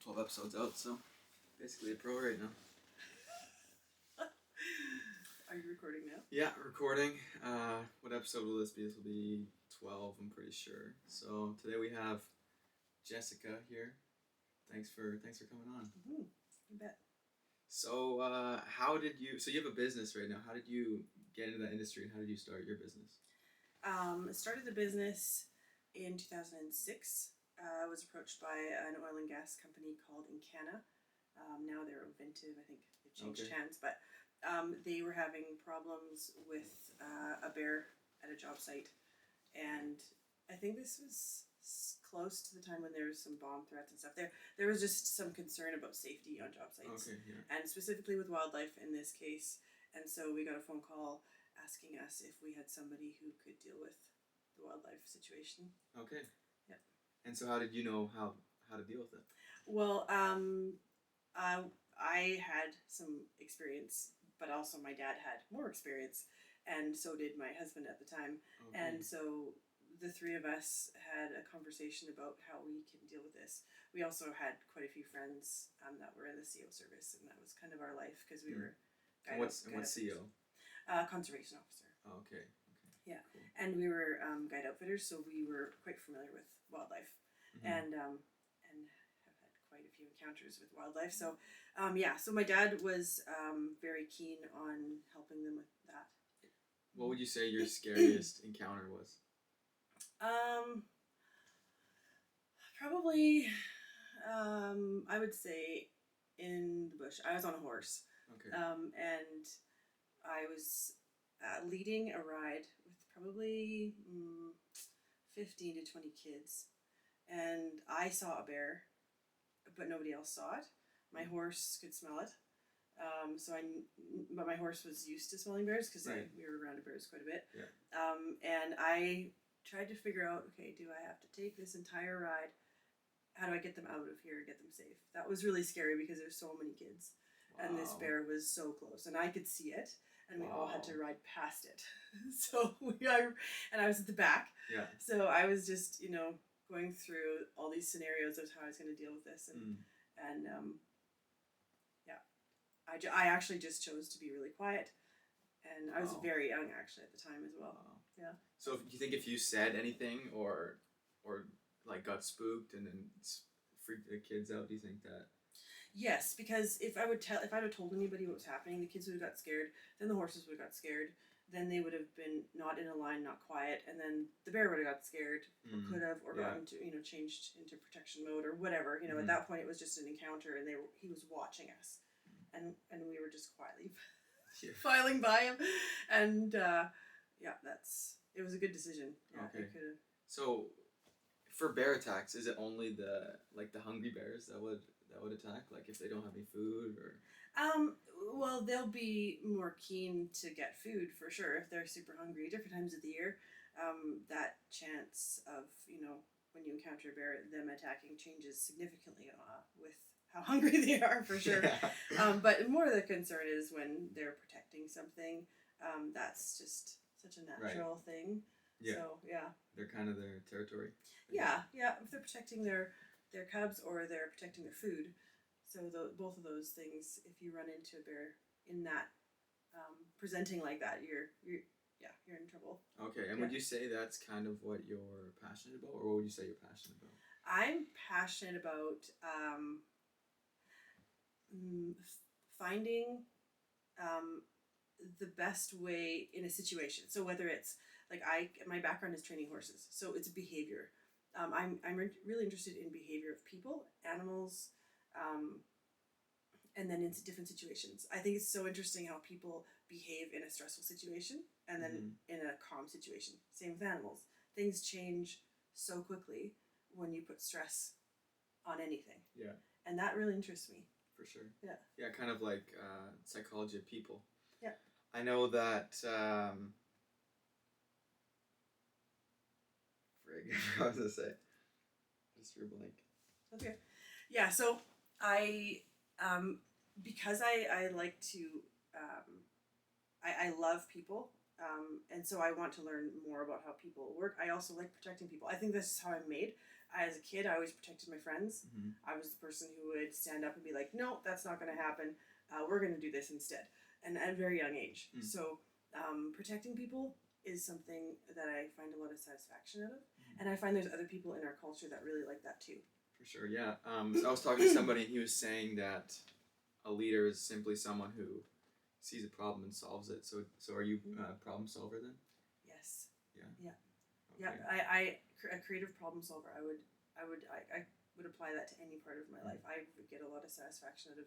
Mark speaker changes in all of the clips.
Speaker 1: 12 episodes out, so basically a pro right now.
Speaker 2: Are you recording now?
Speaker 1: Yeah, recording. What episode will this be? This will be 12, I'm pretty sure. So today we have Jessica here. Thanks for coming on.
Speaker 2: You bet.
Speaker 1: So so you have a business right now. How did you get into that industry and how did you start your business?
Speaker 2: I started the business in 2006. I was approached by an oil and gas company called Encana. Now they're Inventive. I think they've changed hands, but they were having problems with a bear at a job site, and I think this was close to the time when there was some bomb threats and stuff. There was just some concern about safety on job sites, and specifically with wildlife in this case. And so we got a phone call asking us if we had somebody who could deal with the wildlife situation.
Speaker 1: Okay.
Speaker 2: Yep.
Speaker 1: And so how did you know how to deal with it?
Speaker 2: Well, I had some experience, but also my dad had more experience, and so did my husband at the time.
Speaker 1: Okay.
Speaker 2: And so the three of us had a conversation about how we can deal with this. We also had quite a few friends that were in the CO service, and that was kind of our life because we were.
Speaker 1: And what's CO?
Speaker 2: Conservation officer.
Speaker 1: Oh, okay.
Speaker 2: Yeah,
Speaker 1: cool.
Speaker 2: And we were guide outfitters, so we were quite familiar with wildlife, and have had quite a few encounters with wildlife. So, so my dad was very keen on helping them with that.
Speaker 1: What would you say your scariest encounter was?
Speaker 2: Probably, I would say in the bush. I was on a horse.
Speaker 1: Okay.
Speaker 2: And I was leading a ride with probably 15 to 20 kids, and I saw a bear, but nobody else saw it. My horse could smell it, but my horse was used to smelling bears because we were around bears quite a bit.
Speaker 1: Yeah.
Speaker 2: And I tried to figure out, okay, do I have to take this entire ride? How do I get them out of here and get them safe? That was really scary because there's so many kids. Wow. And this bear was so close, and I could see it, and we all had to ride past it. So and I was at the back. Yeah. So I was just, going through all these scenarios of how I was going to deal with this, and I actually just chose to be really quiet, and I was very young actually at the time as well. Wow. Yeah.
Speaker 1: So, do you think if you said anything or like got spooked and then freaked the kids out, do you think that?
Speaker 2: Yes, because if I'd have told anybody what was happening, the kids would have got scared. Then the horses would have got scared. Then they would have been not in a line, not quiet, and then the bear would have got scared, or could have, or gotten to changed into protection mode or whatever. At that point it was just an encounter, and he was watching us, and we were just quietly filing by him, and it was a good decision. Yeah,
Speaker 1: okay. So, for bear attacks, is it only the hungry bears that would attack? Like if they don't have any food or?
Speaker 2: Well, they'll be more keen to get food for sure if they're super hungry. Different times of the year, that chance of when you encounter a bear, them attacking changes significantly with how hungry they are for sure. Yeah. But more the concern is when they're protecting something. That's just such a natural thing.
Speaker 1: Yeah.
Speaker 2: So yeah.
Speaker 1: They're kind of their territory.
Speaker 2: Yeah. If they're protecting their cubs or they're protecting their food. So both of those things, if you run into a bear in that presenting like that, you're in trouble.
Speaker 1: Okay, and would you say that's kind of what you're passionate about, or what would you say you're passionate about?
Speaker 2: I'm passionate about finding the best way in a situation. So whether it's my background is training horses, so it's behavior. I'm really interested in behavior of people, animals, and then in different situations. I think it's so interesting how people behave in a stressful situation and then in a calm situation. Same with animals. Things change so quickly when you put stress on anything. Yeah. And that really interests me.
Speaker 1: For sure.
Speaker 2: Yeah.
Speaker 1: Yeah, kind of like psychology of people.
Speaker 2: Yeah.
Speaker 1: I know that. I was gonna say. Just drew blank.
Speaker 2: Okay. Yeah. So I, because I like to, I love people, and so I want to learn more about how people work. I also like protecting people. I think this is how I'm made. as a kid, I always protected my friends.
Speaker 1: Mm-hmm.
Speaker 2: I was the person who would stand up and be like, no, that's not going to happen. We're going to do this instead. And at a very young age.
Speaker 1: Mm.
Speaker 2: So protecting people is something that I find a lot of satisfaction out of.
Speaker 1: Mm-hmm.
Speaker 2: And I find there's other people in our culture that really like that too.
Speaker 1: For sure, yeah. So I was talking to somebody, and he was saying that a leader is simply someone who sees a problem and solves it. So are you a problem solver then?
Speaker 2: Yes.
Speaker 1: Yeah.
Speaker 2: Yeah.
Speaker 1: Okay.
Speaker 2: Yeah. A creative problem solver. I would apply that to any part of my life. I would get a lot of satisfaction out of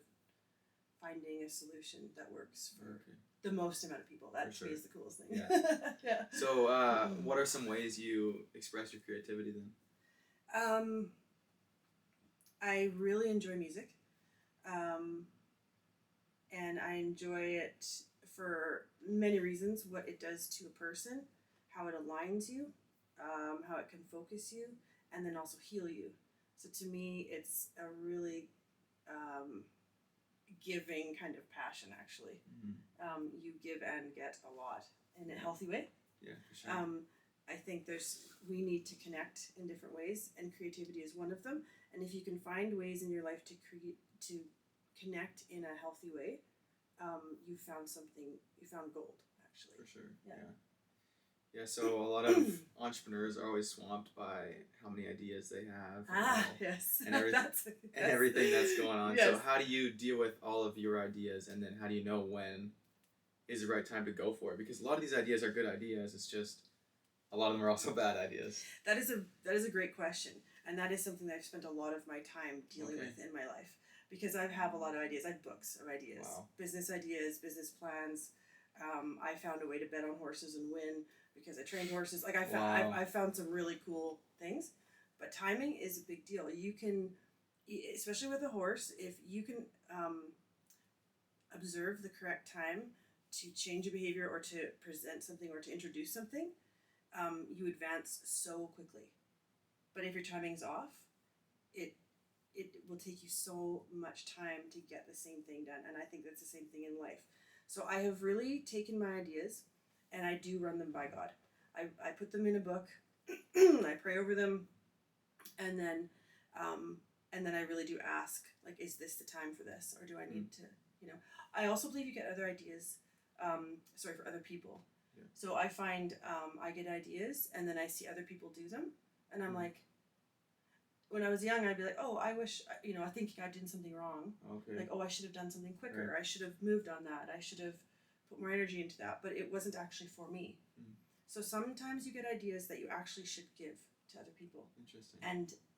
Speaker 2: finding a solution that works for the most amount of people. That to me is the coolest thing.
Speaker 1: Yeah. Yeah. So, what are some ways you express your creativity then?
Speaker 2: I really enjoy music, and I enjoy it for many reasons. What it does to a person, how it aligns you, how it can focus you, and then also heal you. So to me, it's a really giving kind of passion, actually.
Speaker 1: Mm-hmm.
Speaker 2: You give and get a lot in a healthy way.
Speaker 1: Yeah, for sure.
Speaker 2: I think we need to connect in different ways, and creativity is one of them. And if you can find ways in your life to connect in a healthy way, you found gold, actually.
Speaker 1: For sure.
Speaker 2: Yeah.
Speaker 1: Yeah, so a lot of entrepreneurs are always swamped by how many ideas they have.
Speaker 2: Yes.
Speaker 1: And everything that's going on.
Speaker 2: Yes.
Speaker 1: So how do you deal with all of your ideas, and then how do you know when is the right time to go for it? Because a lot of these ideas are good ideas. It's just a lot of them are also bad ideas.
Speaker 2: That is a great question, and that is something that I've spent a lot of my time dealing with in my life, because I have a lot of ideas. I have books of ideas, business ideas, business plans. I found a way to bet on horses and win because I trained horses. Like I found some really cool things, but timing is a big deal. You can, especially with a horse, if you can observe the correct time to change a behavior or to present something or to introduce something, you advance so quickly. But if your timing's off, it will take you so much time to get the same thing done. And I think that's the same thing in life. So I have really taken my ideas and I do run them by God. I put them in a book, I pray over them, and then I really do ask, like, is this the time for this, or do I need to, I also believe you get other ideas, for other people.
Speaker 1: Yeah.
Speaker 2: So I find I get ideas and then I see other people do them, and I'm like, when I was young, I'd be like, oh, I wish, I think I did something wrong.
Speaker 1: Okay.
Speaker 2: Like, oh, I should have done something quicker. Right. I should have moved on that. I should have put more energy into that. But it wasn't actually for me. Mm. So sometimes you get ideas that you actually should give to other people.
Speaker 1: Interesting.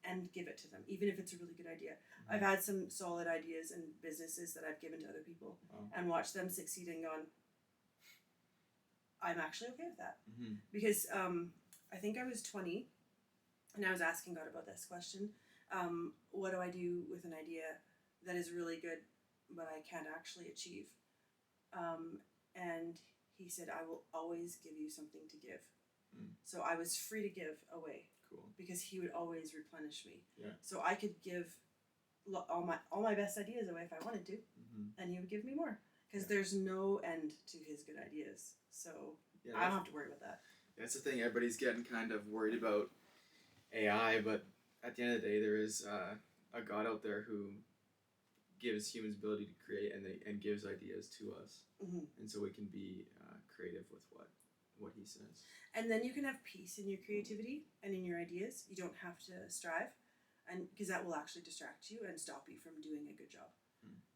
Speaker 2: And give it to them, even if it's a really good idea. Mm-hmm. I've had some solid ideas and businesses that I've given to other people and watched them succeed and gone, I'm actually okay with that. Mm-hmm. Because I think I was 20. And I was asking God about this question. What do I do with an idea that is really good, but I can't actually achieve? And he said, I will always give you something to give. Mm. So I was free to give away.
Speaker 1: Cool.
Speaker 2: Because he would always replenish me.
Speaker 1: Yeah.
Speaker 2: So I could give all my best ideas away if I wanted to, and he would give me more. Because there's no end to his good ideas. So I don't have to worry about that.
Speaker 1: That's the thing. Everybody's getting kind of worried about AI, but at the end of the day, there is a God out there who gives humans ability to create and gives ideas to us, and so we can be creative with what he says.
Speaker 2: And then you can have peace in your creativity and in your ideas. You don't have to strive, and because that will actually distract you and stop you from doing a good job.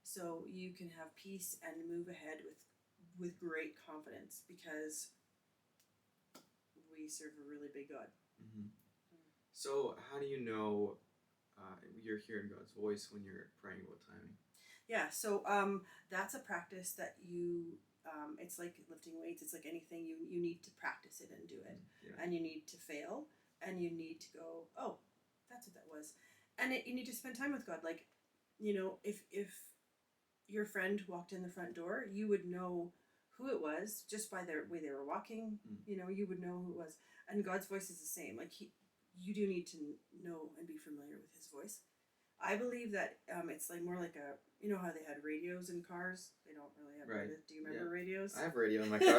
Speaker 2: So you can have peace and move ahead with great confidence because we serve a really big God.
Speaker 1: Mm-hmm. So how do you know you're hearing God's voice when you're praying about timing?
Speaker 2: Yeah, so that's a practice that you, it's like lifting weights. It's like anything, you need to practice it and do it. Yeah. And you need to fail, and you need to go, oh, that's what that was. And you need to spend time with God. Like, if your friend walked in the front door, you would know who it was just by their way they were walking. You would know who it was. And God's voice is the same. Like you do need to know and be familiar with his voice. I believe that it's like more like how they had radios in cars. They don't really have radios. Do you remember radios?
Speaker 1: I have radio in my car.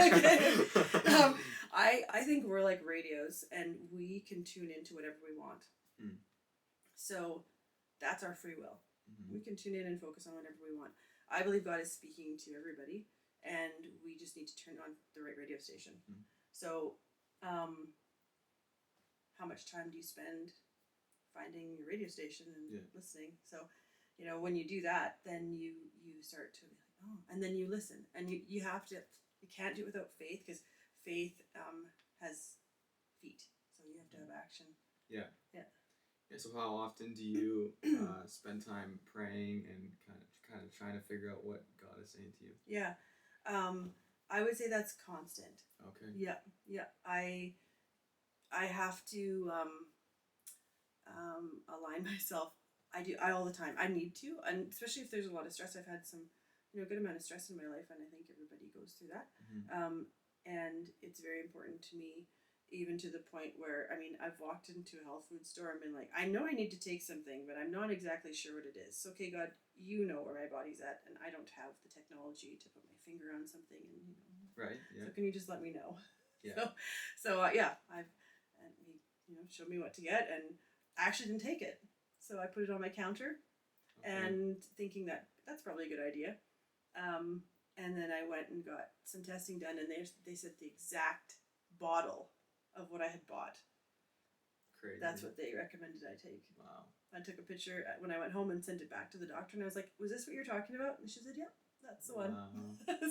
Speaker 2: I think we're like radios, and we can tune into whatever we want. So that's our free will.
Speaker 1: Mm-hmm.
Speaker 2: We can tune in and focus on whatever we want. I believe God is speaking to everybody, and we just need to turn on the right radio station.
Speaker 1: Mm-hmm.
Speaker 2: So, how much time do you spend finding your radio station and listening? So, when you do that, then you start to be like, oh, and then you listen, and you have to. You can't do it without faith, because faith has feet, so you have to have action.
Speaker 1: Yeah.
Speaker 2: Yeah.
Speaker 1: Yeah. So how often do you spend time praying and kind of trying to figure out what God is saying to you?
Speaker 2: Yeah. I would say that's constant.
Speaker 1: Okay.
Speaker 2: Yeah. Yeah. I have to align myself. I all the time. I need to, and especially if there's a lot of stress. I've had some, good amount of stress in my life, and I think everybody goes through that.
Speaker 1: Mm-hmm.
Speaker 2: And it's very important to me, even to the point where, I've walked into a health food store and been like, I know I need to take something, but I'm not exactly sure what it is. So, okay, God, you know where my body's at, and I don't have the technology to put my finger on something, and
Speaker 1: Right. Yeah.
Speaker 2: So can you just let me know?
Speaker 1: Yeah.
Speaker 2: So yeah, he showed me what to get, and I actually didn't take it. So I put it on my counter, and thinking that that's probably a good idea. And then I went and got some testing done, and they said the exact bottle of what I had bought.
Speaker 1: Crazy.
Speaker 2: That's what they recommended I take.
Speaker 1: Wow.
Speaker 2: I took a picture when I went home and sent it back to the doctor, and I was like, "Was this what you're talking about?" And she said, "Yeah, that's the one."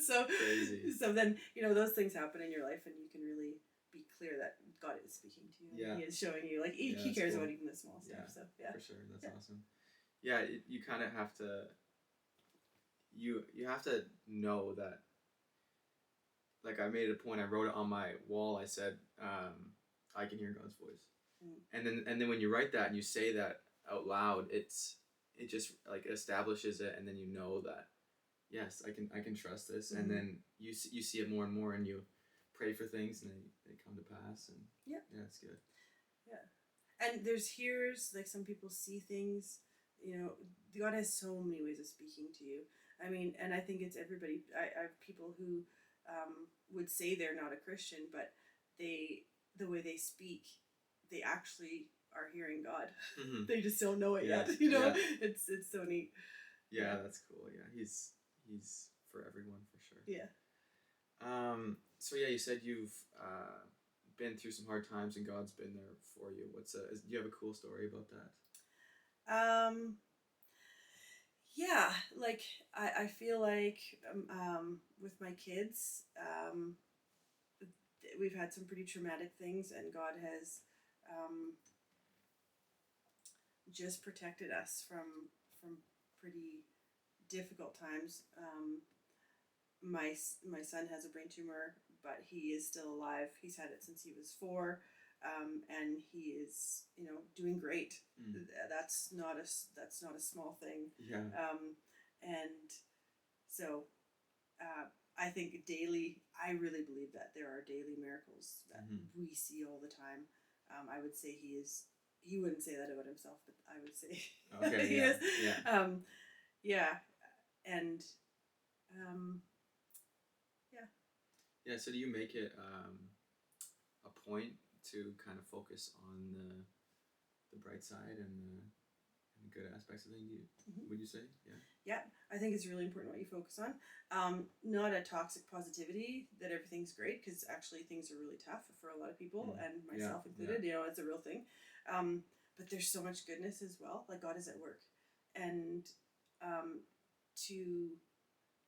Speaker 2: So
Speaker 1: crazy.
Speaker 2: So then those things happen in your life, and you can really be clear that God is speaking to you.
Speaker 1: Yeah.
Speaker 2: He is showing you, like, he cares about even the small stuff. So yeah.
Speaker 1: For sure, that's awesome. Yeah, you kind of have to. You have to know that. Like, I made a point. I wrote it on my wall. I said, "I can hear God's voice," and then when you write that and you say that out loud, it just like establishes it, and then you know that, yes, I can trust this, and then you see it more and more, and you pray for things, and they come to pass, and yeah, it's good.
Speaker 2: Yeah, and there's hearers, like some people see things. God has so many ways of speaking to you. And I think it's everybody. I have people who would say they're not a Christian, but the way they speak, they actually are hearing God.
Speaker 1: Mm-hmm.
Speaker 2: They just don't know it yet.
Speaker 1: Yeah.
Speaker 2: It's so neat.
Speaker 1: Yeah, that's cool. Yeah, he's for everyone, for sure.
Speaker 2: Yeah.
Speaker 1: So yeah, you said you've been through some hard times, and God's been there for you. Do you have a cool story about that?
Speaker 2: Yeah, like I feel like with my kids, we've had some pretty traumatic things, and God has just protected us from pretty difficult times. My son has a brain tumor, but he is still alive. He's had it since he was 4. And he is, doing great. That's not a small thing.
Speaker 1: Yeah.
Speaker 2: And so, I think daily, I really believe that there are daily miracles that we see all the time. I would say he wouldn't say that about himself, but I would say
Speaker 1: okay,
Speaker 2: he is. Yeah. And,
Speaker 1: yeah. So do you make it a point to kind of focus on the bright side and the good aspects of things? Would you say?
Speaker 2: Yeah, I think it's really important what you focus on. Not a toxic positivity that everything's great, because actually things are really tough for a lot of people, and myself included. It's a real thing. But there's so much goodness as well. Like, God is at work, and to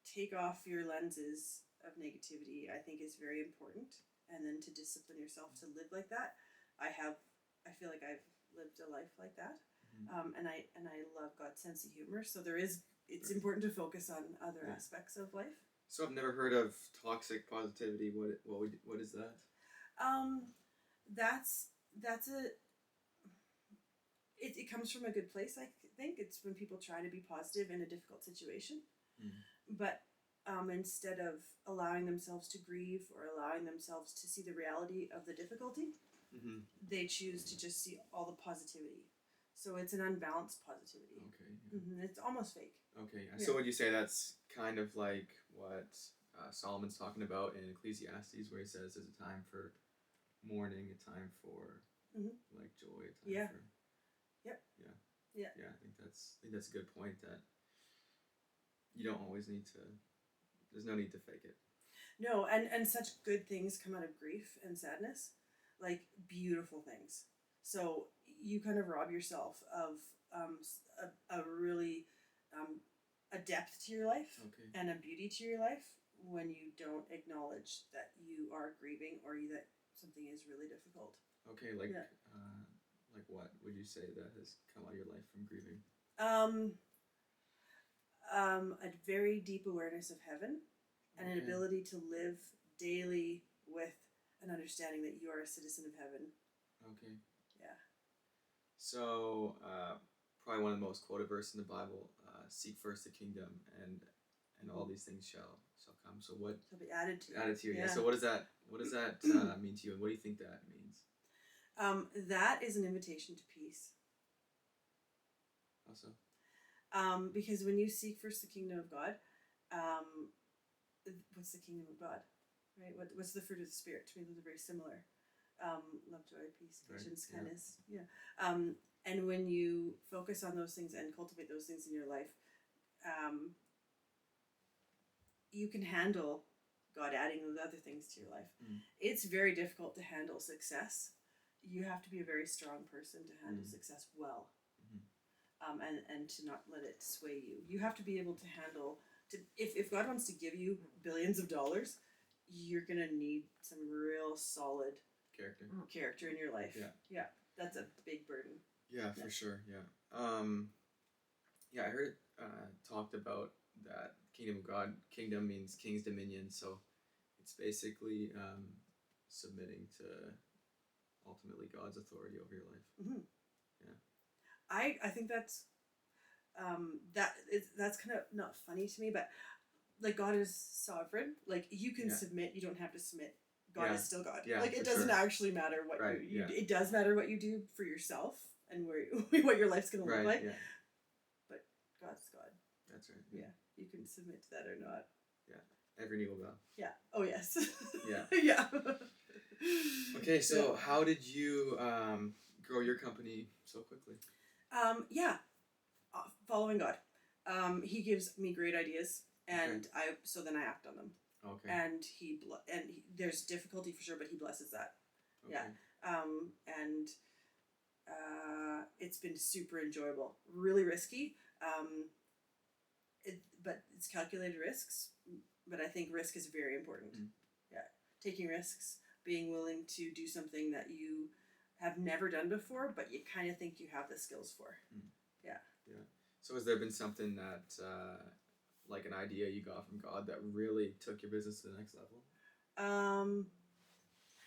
Speaker 2: take off your lenses of negativity, I think, is very important. And then to discipline yourself to live like that. I feel like I've lived a life like that. And I love God's sense of humor. So it's important to focus on other aspects of life.
Speaker 1: So I've never heard of toxic positivity. What is that?
Speaker 2: It comes from a good place, I think. It's when people try to be positive in a difficult situation. But instead of allowing themselves to grieve or allowing themselves to see the reality of the difficulty, they choose to just see all the positivity. So it's an unbalanced positivity.
Speaker 1: Okay.
Speaker 2: It's almost fake.
Speaker 1: Okay. Yeah. So would you say that's kind of like what Solomon's talking about in Ecclesiastes, where he says there's a time for mourning, a time for like joy, a time for...
Speaker 2: Yep.
Speaker 1: Yeah.
Speaker 2: Yeah.
Speaker 1: Yeah, I think that's a good point, that you don't always need to. There's no need to fake it.
Speaker 2: No, and such good things come out of grief and sadness, like beautiful things. So you kind of rob yourself of a really a depth to your life
Speaker 1: Okay.
Speaker 2: and a beauty to your life when you don't acknowledge that you are grieving or that something is really difficult.
Speaker 1: Okay, like
Speaker 2: Yeah.
Speaker 1: like what would you say that has come out of your life from grieving?
Speaker 2: Um, a very deep awareness of heaven and an
Speaker 1: Okay.
Speaker 2: ability to live daily with an understanding that you are a citizen of heaven.
Speaker 1: Okay.
Speaker 2: Yeah.
Speaker 1: So, probably one of the most quoted verses in the Bible: "Seek first the kingdom, and all these things shall come." So, what
Speaker 2: It'll be added to you.
Speaker 1: added to you? Yeah.
Speaker 2: Yeah.
Speaker 1: So, what does that mean to you, and what do you think that means?
Speaker 2: That is an invitation to peace.
Speaker 1: Also.
Speaker 2: Because when you seek first the kingdom of God, what's the kingdom of God? Right? What's the fruit of the Spirit? To me, those are very similar. Love, joy, peace, patience,
Speaker 1: Right.
Speaker 2: kindness. Yeah. And when you focus on those things and cultivate those things in your life, you can handle God adding those other things to your life.
Speaker 1: Mm.
Speaker 2: It's very difficult to handle success. You have to be a very strong person to handle success well.
Speaker 1: Mm-hmm.
Speaker 2: And to not let it sway you. You have to be able to handle, if God wants to give you billions of dollars, you're going to need some real solid character in your life. Yeah, that's a big burden.
Speaker 1: Yeah, for sure. Yeah. Yeah, I heard talked about that kingdom of God. Kingdom means king's dominion, so it's basically submitting to ultimately God's authority over your life.
Speaker 2: Mm-hmm.
Speaker 1: Yeah.
Speaker 2: I think that's that's kind of not funny to me, but like God is sovereign. Like you can submit, you don't have to submit. God is still God.
Speaker 1: Yeah,
Speaker 2: like it doesn't actually matter what you it does matter what you do for yourself and where what your life's gonna look like.
Speaker 1: Yeah.
Speaker 2: But God's God.
Speaker 1: That's right.
Speaker 2: Yeah. You can submit to that or not.
Speaker 1: Yeah. Every knee will bow.
Speaker 2: Yeah. Oh yes.
Speaker 1: Yeah.
Speaker 2: Yeah.
Speaker 1: Okay, so how did you grow your company so quickly?
Speaker 2: Following God. He gives me great ideas, and then I act on them.
Speaker 1: Okay.
Speaker 2: And there's difficulty for sure, but he blesses that. Okay. Yeah. And it's been super enjoyable. Really risky. But it's calculated risks. But I think risk is very important. Mm. Yeah. Taking risks, being willing to do something that you have never done before, but you kind of think you have the skills for. Mm. Yeah.
Speaker 1: Yeah. So has there been something that, like an idea you got from God that really took your business to the next level?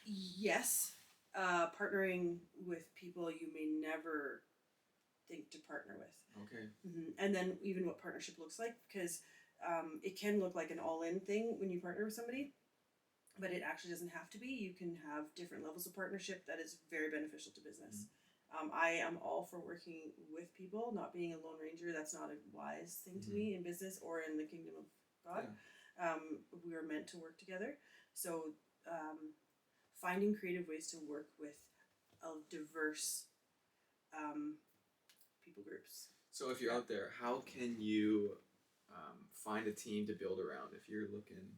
Speaker 2: Yes. Partnering with people you may never think to partner with.
Speaker 1: Okay.
Speaker 2: Mm-hmm. And then even what partnership looks like, because it can look like an all-in thing when you partner with somebody, but it actually doesn't have to be. You can have different levels of partnership that is very beneficial to business. Mm-hmm. I am all for working with people, not being a lone ranger. That's not a wise thing to me in business or in the kingdom of God. Yeah. We are meant to work together. So finding creative ways to work with a diverse people groups.
Speaker 1: So if you're out there, how can you find a team to build around if you're looking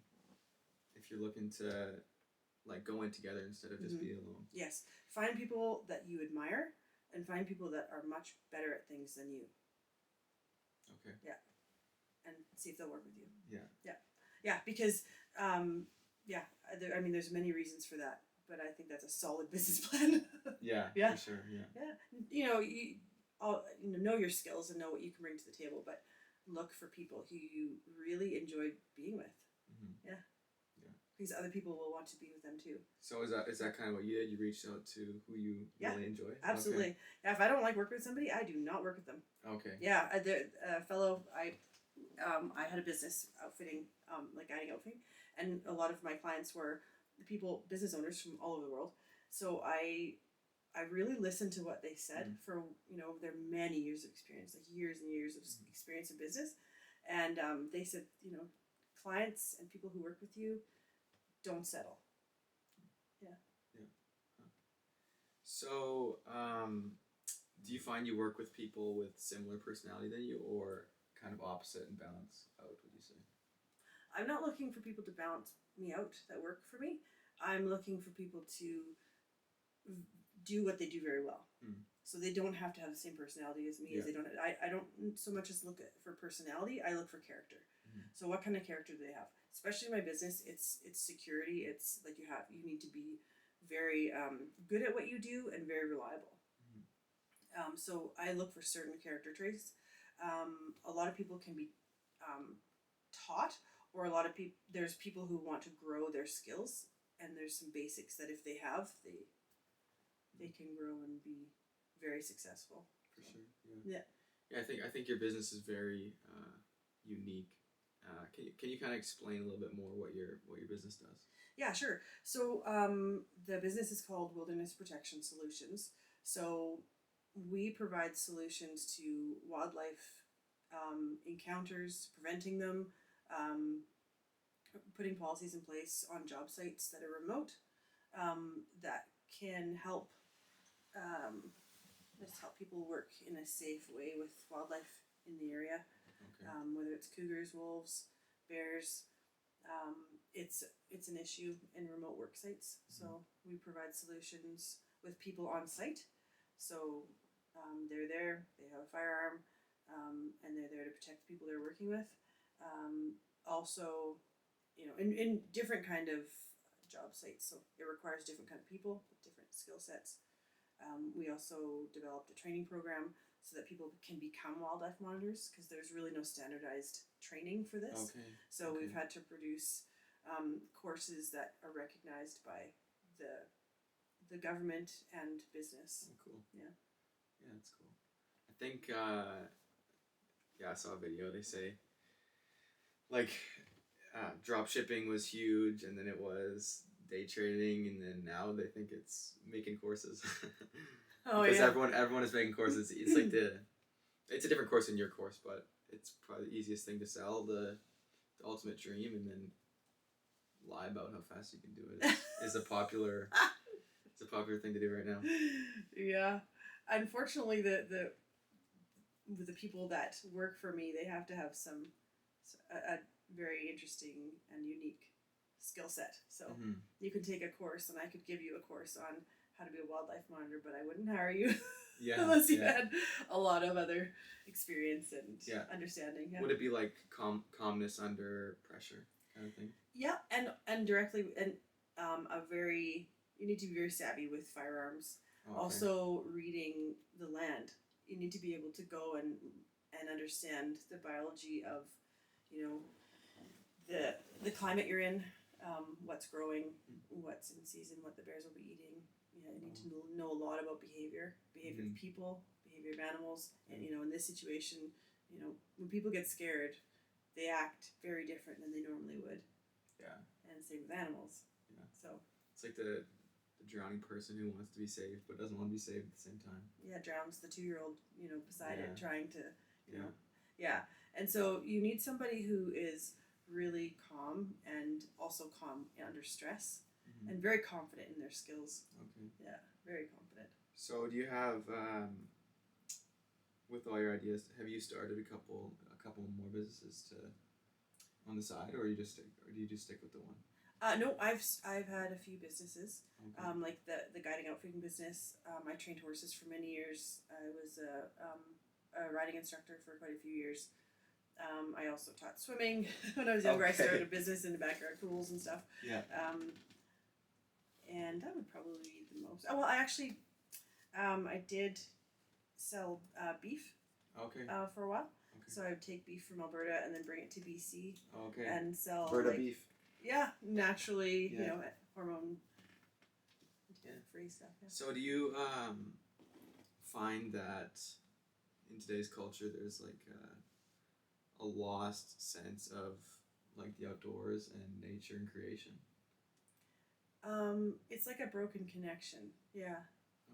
Speaker 1: to like go in together instead of just being alone?
Speaker 2: Yes. Find people that you admire and find people that are much better at things than you.
Speaker 1: Okay.
Speaker 2: Yeah. And see if they'll work with you.
Speaker 1: Yeah.
Speaker 2: Yeah. Yeah, because there's many reasons for that, but I think that's a solid business plan.
Speaker 1: Yeah.
Speaker 2: Yeah.
Speaker 1: For sure. Yeah.
Speaker 2: Yeah. You know your skills and know what you can bring to the table, but look for people who you really enjoy being with. Mm-hmm. Yeah. Because other people will want to be with them too.
Speaker 1: So is that kind of what you did? You reached out to who you really enjoy?
Speaker 2: Absolutely. Okay. Yeah, if I don't like working with somebody, I do not work with them.
Speaker 1: Okay.
Speaker 2: Yeah, I had a business outfitting, like guiding outfitting, and a lot of my clients were business owners from all over the world. So I really listened to what they said for their many years of experience, like years and years of experience in business, and they said clients and people who work with you, don't settle. Yeah.
Speaker 1: Yeah. Huh. So Do you find you work with people with similar personality than you, or kind of opposite and balance out? Would you say?
Speaker 2: I'm not looking for people to balance me out that work for me. I'm looking for people to do what they do very well.
Speaker 1: Mm.
Speaker 2: So they don't have to have the same personality as me.
Speaker 1: Yeah.
Speaker 2: As they don't. I don't so much as look at for personality. I look for character.
Speaker 1: Mhm.
Speaker 2: So what kind of character do they have? Especially in my business, it's security. It's like you need to be very good at what you do and very reliable. So I look for certain character traits. A lot of people can be taught, or a lot of people. There's people who want to grow their skills, and there's some basics that if they have, they can grow and be very successful.
Speaker 1: For sure. Yeah. Yeah. I think your business is very unique. Can you kind of explain a little bit more what your business does?
Speaker 2: Yeah, sure. So the business is called Wilderness Protection Solutions. So we provide solutions to wildlife encounters, preventing them, putting policies in place on job sites that are remote that can help just help people work in a safe way with wildlife in the area.
Speaker 1: Okay.
Speaker 2: Whether it's cougars, wolves, bears, it's an issue in remote work sites. So we provide solutions with people on site. So they're there, they have a firearm, and they're there to protect the people they're working with. Also, in different kind of job sites. So it requires different kind of people with different skill sets. We also developed a training program so that people can become wildlife monitors, because there's really no standardized training for this.
Speaker 1: Okay.
Speaker 2: So we've had to produce courses that are recognized by the government and business.
Speaker 1: Oh, cool.
Speaker 2: Yeah.
Speaker 1: Yeah, that's cool. I think I saw a video. They say like drop shipping was huge, and then it was day trading, and then now they think it's making courses. Because everyone is making courses. It's like it's a different course than your course, but it's probably the easiest thing to sell, the ultimate dream, and then lie about how fast you can do it is a popular thing to do right now.
Speaker 2: Yeah, unfortunately, the people that work for me, they have to have a very interesting and unique skill set. So you can take a course, and I could give you a course on how to be a wildlife monitor, but I wouldn't hire you unless you had a lot of other experience and understanding. Yeah.
Speaker 1: Would it be like calmness under pressure kind of thing? Yeah,
Speaker 2: and directly and you need to be very savvy with firearms.
Speaker 1: Okay.
Speaker 2: Also, reading the land. You need to be able to go and understand the biology of, the climate you're in, what's growing, what's in season, what the bears will be eating. You need to know a lot about behavior of people, behavior of animals, and in this situation, when people get scared, they act very different than they normally would.
Speaker 1: Yeah.
Speaker 2: And same with animals. Yeah. So
Speaker 1: it's like the drowning person who wants to be saved but doesn't want to be saved at the same time.
Speaker 2: Yeah, drowns the 2-year-old, beside it, trying to, Yeah. And so you need somebody who is really calm and also calm under stress and very confident in their skills.
Speaker 1: Okay.
Speaker 2: Yeah, very confident.
Speaker 1: So do you have, with all your ideas, have you started a couple more businesses on the side, or do you just stick with the one?
Speaker 2: No, I've had a few businesses.
Speaker 1: Okay.
Speaker 2: Like the guiding outfitting business. I trained horses for many years. I was a riding instructor for quite a few years. I also taught swimming when I was younger. I started a business in the backyard pools and stuff.
Speaker 1: Yeah.
Speaker 2: And that would probably be the most. Oh well, I did sell beef.
Speaker 1: Okay.
Speaker 2: For a while.
Speaker 1: Okay.
Speaker 2: So I would take beef from Alberta and then bring it to BC.
Speaker 1: Okay.
Speaker 2: And sell
Speaker 1: Alberta beef.
Speaker 2: Yeah, naturally, hormone free stuff. Yeah.
Speaker 1: So do you find that in today's culture there's like a lost sense of like the outdoors and nature and creation?
Speaker 2: It's like a broken connection. Yeah.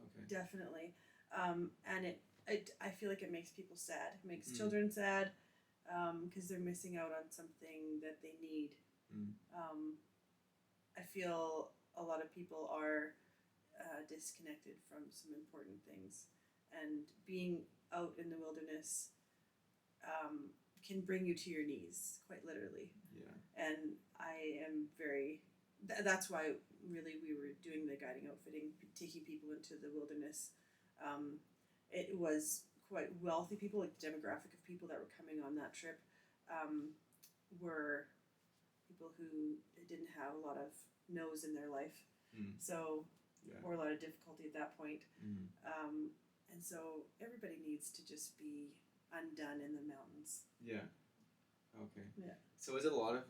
Speaker 1: Okay.
Speaker 2: Definitely. And I feel like it makes people sad. It makes children sad, because they're missing out on something that they need. I feel a lot of people are disconnected from some important things, and being out in the wilderness can bring you to your knees, quite literally.
Speaker 1: Yeah.
Speaker 2: And I am very. That's why really we were doing the guiding outfitting, taking people into the wilderness. It was quite wealthy people, like the demographic of people that were coming on that trip were people who didn't have a lot of no's in their life, so
Speaker 1: Yeah.
Speaker 2: or a lot of difficulty at that point.
Speaker 1: Mm.
Speaker 2: And so everybody needs to just be undone in the mountains.
Speaker 1: Yeah. Okay.
Speaker 2: Yeah.
Speaker 1: So is it a lot of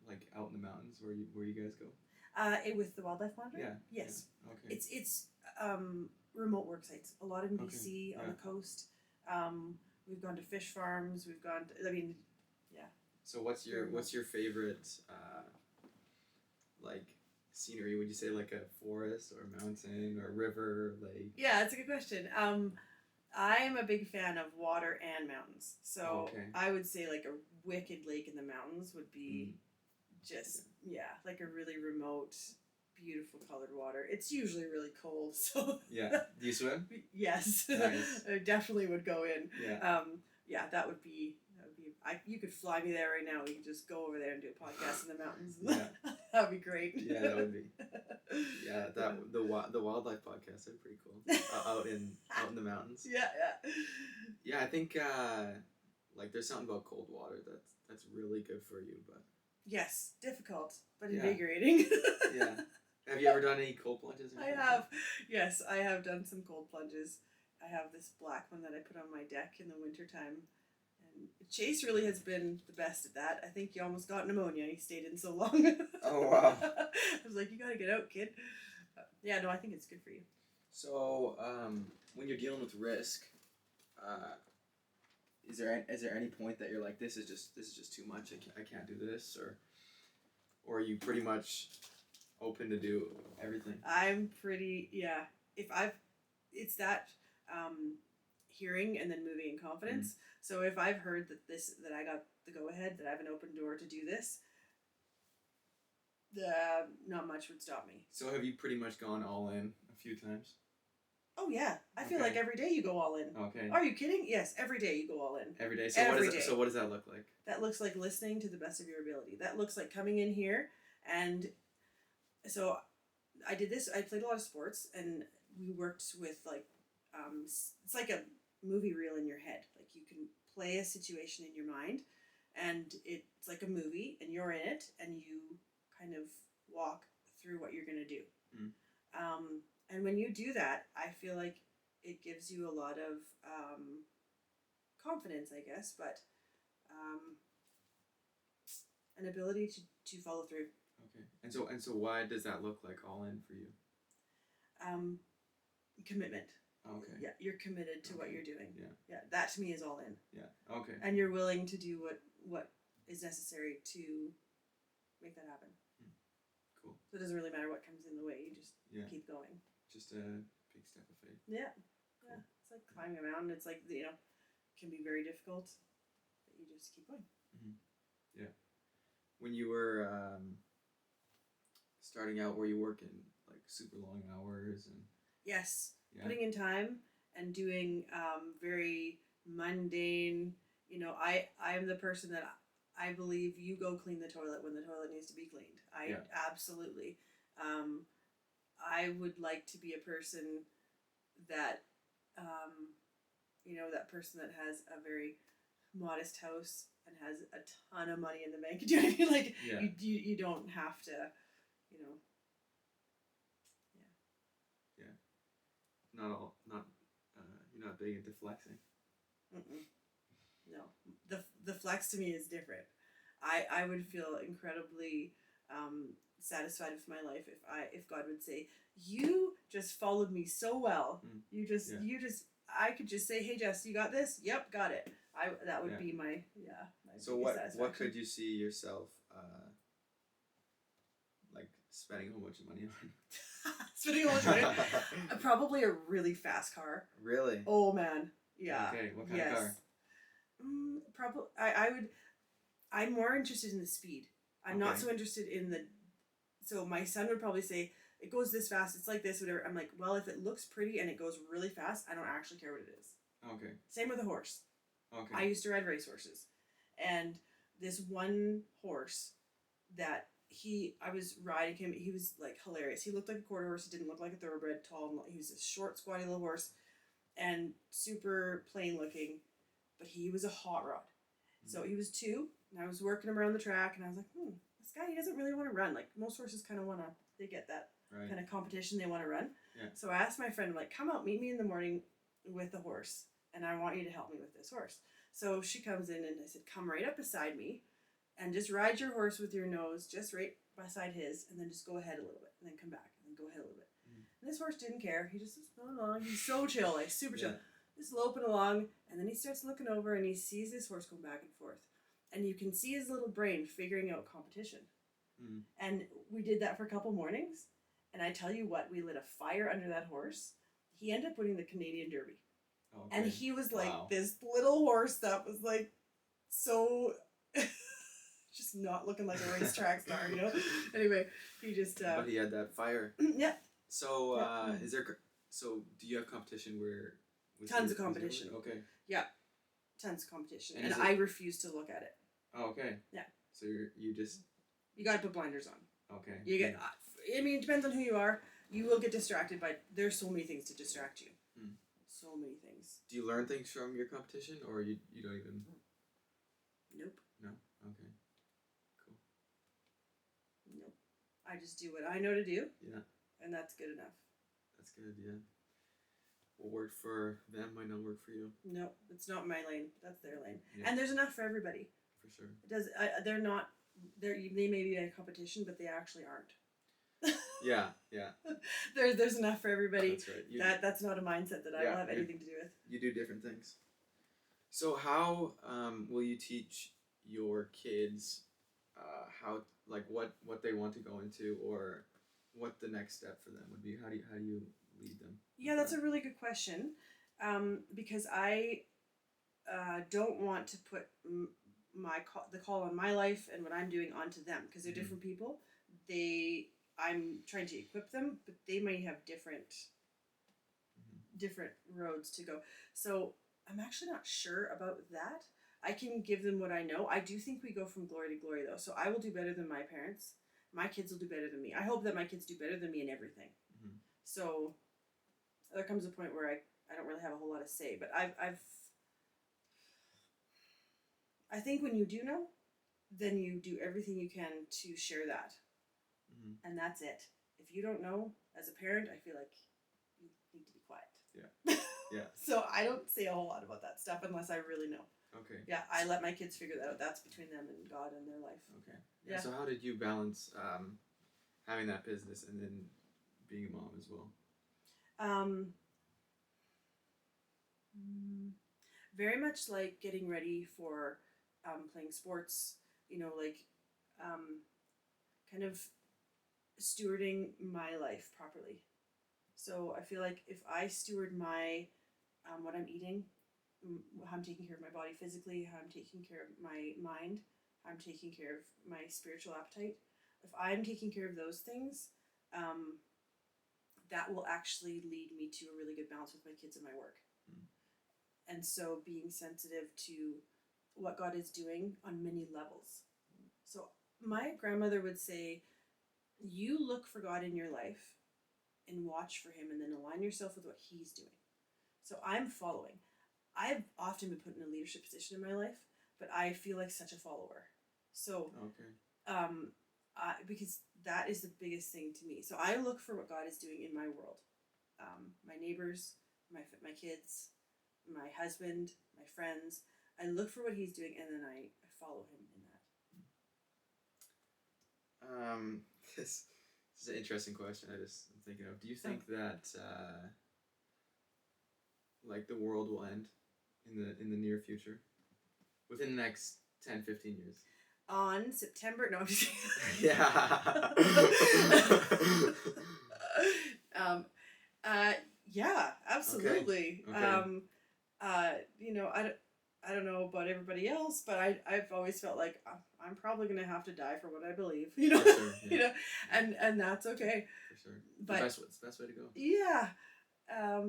Speaker 1: like out in the mountains where you guys go?
Speaker 2: With the wildlife monitor?
Speaker 1: Yeah.
Speaker 2: Yes.
Speaker 1: Yeah. Okay.
Speaker 2: It's remote work sites. A lot in BC
Speaker 1: Okay.
Speaker 2: on
Speaker 1: Yeah.
Speaker 2: the coast. We've gone to fish farms. We've gone to, I mean, yeah.
Speaker 1: So what's your favorite like scenery? Would you say like a forest or a mountain or a river, lake?
Speaker 2: Yeah, that's a good question. I am a big fan of water and mountains. So
Speaker 1: Okay.
Speaker 2: I would say like a wicked lake in the mountains would be just, like a really remote, beautiful colored water. It's usually really cold, so.
Speaker 1: Yeah. Do you swim?
Speaker 2: Yes.
Speaker 1: Nice.
Speaker 2: I definitely would go in.
Speaker 1: Yeah.
Speaker 2: That would be. You could fly me there right now. We could just go over there and do a podcast in the mountains.
Speaker 1: Yeah.
Speaker 2: That would be great.
Speaker 1: Yeah, that would be. Yeah, the wildlife podcast would be pretty cool. Out in the mountains.
Speaker 2: Yeah.
Speaker 1: Yeah, I think like there's something about cold water that's really good for you, but.
Speaker 2: Yes, difficult but
Speaker 1: Yeah.
Speaker 2: invigorating.
Speaker 1: Yeah. Have you ever done any cold plunges? Or
Speaker 2: I
Speaker 1: anything?
Speaker 2: have. Yes, I have done some cold plunges. I have this black one that I put on my deck in the wintertime. And Chase really has been the best at that. I think he almost got pneumonia. He stayed in so long.
Speaker 1: Oh, wow.
Speaker 2: I was like, you gotta get out, kid. Yeah, no, I think it's good for you.
Speaker 1: So, when you're dealing with risk, is there any point that you're like, this is just too much, I can't do this, or are you pretty much open to do everything?
Speaker 2: I'm pretty, it's that hearing and then moving in confidence. So if I've heard that I got the go ahead, that I have an open door to do this, not much would stop me.
Speaker 1: So have you pretty much gone all in a few times?
Speaker 2: Oh yeah, I feel
Speaker 1: Okay.
Speaker 2: like every day you go all in.
Speaker 1: Okay.
Speaker 2: Are you kidding? Yes, every day you go all in.
Speaker 1: Every day. So
Speaker 2: Every day.
Speaker 1: So what does that look like?
Speaker 2: That looks like listening to the best of your ability. That looks like coming in here, and so I did this. I played a lot of sports, and we worked with like it's like a movie reel in your head. Like you can play a situation in your mind, and it's like a movie, and you're in it, and you kind of walk through what you're gonna do. And when you do that, I feel like it gives you a lot of confidence, I guess, but an ability to follow through.
Speaker 1: Okay. And so why does that look like all in for you?
Speaker 2: Commitment.
Speaker 1: Okay.
Speaker 2: Yeah, you're committed to what
Speaker 1: Okay.
Speaker 2: you're doing.
Speaker 1: Yeah.
Speaker 2: Yeah, that to me is all in.
Speaker 1: Yeah. Okay.
Speaker 2: And you're willing to do what is necessary to make that happen.
Speaker 1: Cool.
Speaker 2: So it doesn't really matter what comes in the way. You just
Speaker 1: Yeah.
Speaker 2: keep going.
Speaker 1: Just a big step of faith.
Speaker 2: Yeah.
Speaker 1: Cool.
Speaker 2: Yeah. It's like climbing a mountain. It's like, it can be very difficult, but you just keep going.
Speaker 1: Yeah. When you were starting out, were you working like super long hours and?
Speaker 2: Yes.
Speaker 1: Yeah.
Speaker 2: Putting in time and doing very mundane. I'm the person that I believe you go clean the toilet when the toilet needs to be cleaned. Absolutely. I would like to be a person that, that person that has a very modest house and has a ton of money in the bank. Do you know what I mean? Like,
Speaker 1: Yeah.
Speaker 2: you don't have to,
Speaker 1: Yeah. You're not big into flexing.
Speaker 2: Mm-mm. No. The flex to me is different. I would feel incredibly satisfied with my life if God would say, you just followed me so well. You just I could just say, hey Jess, you got this? Yep, got it. That would be my
Speaker 1: So what could you see yourself like spending a whole bunch of money on?
Speaker 2: Spending a lot of money? Probably a really fast car.
Speaker 1: Really?
Speaker 2: Oh man, yeah.
Speaker 1: Okay, what kind of car?
Speaker 2: Probably I'm more interested in the speed. I'm not so interested in the. So my son would probably say it goes this fast. It's like this, whatever. I'm like, well, if it looks pretty and it goes really fast, I don't actually care what it is.
Speaker 1: Okay.
Speaker 2: Same with a horse.
Speaker 1: Okay.
Speaker 2: I used to ride racehorses, and this one horse that I was riding him. He was like hilarious. He looked like a quarter horse. He didn't look like a thoroughbred. Tall. He was a short, squatty little horse, and super plain looking, but he was a hot rod. So he was 2, and I was working him around the track, and I was like, this guy, he doesn't really want to run. Like, most horses kind of want to, they get that kind of competition, they want to run.
Speaker 1: Yeah.
Speaker 2: So I asked my friend, I'm like, come out, meet me in the morning with the horse, and I want you to help me with this horse. So she comes in, and I said, come right up beside me, and just ride your horse with your nose just right beside his, and then just go ahead a little bit, and then come back, and then go ahead a little bit. And this horse didn't care. He just was going along. He's so chill, like super chill. Just loping along, and then he starts looking over, and he sees this horse going back and forth. And you can see his little brain figuring out competition. And we did that for a couple mornings. And I tell you what, we lit a fire under that horse. He ended up winning the Canadian Derby. Okay. And he was like this little horse that was like so just not looking like a racetrack star, you know? Anyway, he just...
Speaker 1: but he had that fire.
Speaker 2: Yeah.
Speaker 1: So, is there... So, do you have competition where...
Speaker 2: Tons of competition.
Speaker 1: Okay.
Speaker 2: Yeah. Tons of competition. And I refuse to look at it.
Speaker 1: Oh, okay.
Speaker 2: Yeah.
Speaker 1: So you just...
Speaker 2: You gotta put blinders on.
Speaker 1: Okay.
Speaker 2: You get... I mean, it depends on who you are. You will get distracted by... There's so many things to distract you. So many things.
Speaker 1: Do you learn things from your competition, or you don't even...
Speaker 2: Nope.
Speaker 1: No? Okay. Cool.
Speaker 2: Nope. I just do what I know to do.
Speaker 1: Yeah.
Speaker 2: And that's good enough.
Speaker 1: That's good, yeah. What worked for them might not work for you.
Speaker 2: No, it's not my lane. That's their lane.
Speaker 1: Yeah.
Speaker 2: And there's enough for everybody.
Speaker 1: For sure.
Speaker 2: It does. They're not. They may be in a competition, but they actually aren't.
Speaker 1: Yeah.
Speaker 2: There's enough for everybody.
Speaker 1: That's right.
Speaker 2: That's not a mindset that I will have anything to do with.
Speaker 1: You do different things. So how will you teach your kids how, like, what they want to go into, or what the next step for them would be? How do you lead them?
Speaker 2: Yeah, that's a really good question, because I don't want to put the call on my life and what I'm doing onto them, because they're different people. I'm trying to equip them, but they may have different roads to go. So I'm actually not sure about that. I can give them what I know. I do think we go from glory to glory, though. So I will do better than my parents. My kids will do better than me. I hope that my kids do better than me in everything. So there comes a point where I don't really have a whole lot to say, but I think when you do know, then you do everything you can to share that. And that's it. If you don't know, as a parent, I feel like you need to be quiet.
Speaker 1: Yeah. Yeah.
Speaker 2: So I don't say a whole lot about that stuff unless I really know.
Speaker 1: Okay.
Speaker 2: Yeah, I let my kids figure that out. That's between them and God and their life.
Speaker 1: Okay. Yeah. So how did you balance having that business and then being a mom as well?
Speaker 2: Very much like getting ready for playing sports, kind of stewarding my life properly. So I feel like if I steward my what I'm eating, how I'm taking care of my body physically, how I'm taking care of my mind, how I'm taking care of my spiritual appetite, if I'm taking care of those things, that will actually lead me to a really good balance with my kids and my work. And so being sensitive to what God is doing on many levels. So my grandmother would say, you look for God in your life and watch for him, and then align yourself with what he's doing. So I'm following. I've often been put in a leadership position in my life, but I feel like such a follower. So, because that is the biggest thing to me. So I look for what God is doing in my world. My neighbors, my kids, my husband, my friends. I look for what he's doing, and then I follow him in that.
Speaker 1: This is an interesting question I'm thinking of. Do you think that like the world will end in the near future? Within the next 10, 15 years?
Speaker 2: On September... No, I'm just kidding.
Speaker 1: Yeah.
Speaker 2: Yeah, absolutely.
Speaker 1: Okay.
Speaker 2: I don't know about everybody else, but I've always felt like I'm probably gonna have to die for what I believe, you know,
Speaker 1: For sure, yeah.
Speaker 2: you know, and that's okay.
Speaker 1: For sure.
Speaker 2: But
Speaker 1: It's the best way to go.
Speaker 2: yeah,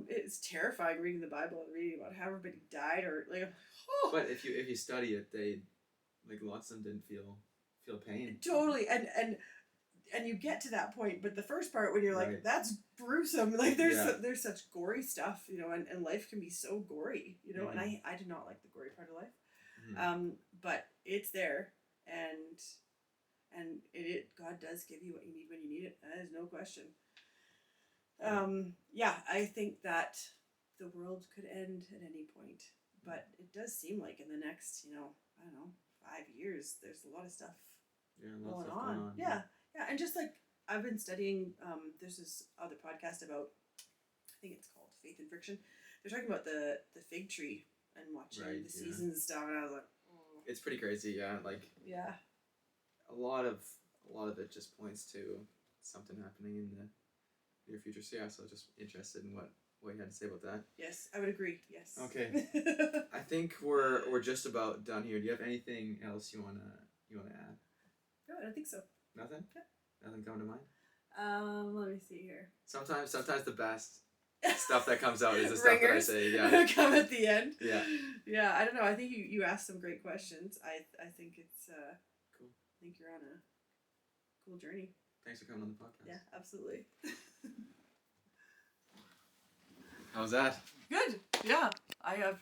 Speaker 2: it's terrifying reading the Bible and reading about how everybody died or like. Oh,
Speaker 1: But if you study it, they like lots of them didn't feel pain.
Speaker 2: totally, and you get to that point, but the first part when you're like,
Speaker 1: Right.
Speaker 2: that's gruesome. Like there's
Speaker 1: Yeah.
Speaker 2: there's such gory stuff, you know, and life can be so gory, you know. And
Speaker 1: Mhm.
Speaker 2: I do not like the gory part of life.
Speaker 1: Mhm.
Speaker 2: But it's there, and it God does give you what you need when you need it. That is no question. Yeah, I think that the world could end at any point, but it does seem like in the next, you know, I don't know, 5 years, there's a lot of stuff
Speaker 1: Yeah, lots
Speaker 2: going
Speaker 1: of stuff going
Speaker 2: on.
Speaker 1: on.
Speaker 2: Yeah, yeah, and just like I've been studying. There's this other podcast about, I think it's called Faith and Friction. They're talking about the fig tree and watching
Speaker 1: Right,
Speaker 2: the
Speaker 1: yeah.
Speaker 2: seasons and stuff, and I was like, oh.
Speaker 1: It's pretty crazy, yeah. Like
Speaker 2: Yeah.
Speaker 1: a lot of it just points to something happening in the near future. So yeah, so just interested in what you had to say about that.
Speaker 2: Yes, I would agree. Yes.
Speaker 1: Okay. I think we're just about done here. Do you have anything else you wanna add?
Speaker 2: No, I don't think so.
Speaker 1: Nothing?
Speaker 2: Yeah.
Speaker 1: Nothing coming to mind?
Speaker 2: Let me see here.
Speaker 1: Sometimes the best stuff that comes out is the stuff that I
Speaker 2: Ringers
Speaker 1: say. Yeah.
Speaker 2: come at the end.
Speaker 1: Yeah.
Speaker 2: Yeah, I don't know. I think you asked some great questions. I think it's
Speaker 1: Cool.
Speaker 2: I think you're on a cool journey.
Speaker 1: Thanks for coming on the podcast.
Speaker 2: Yeah, absolutely.
Speaker 1: How's that?
Speaker 2: Good. Yeah, I have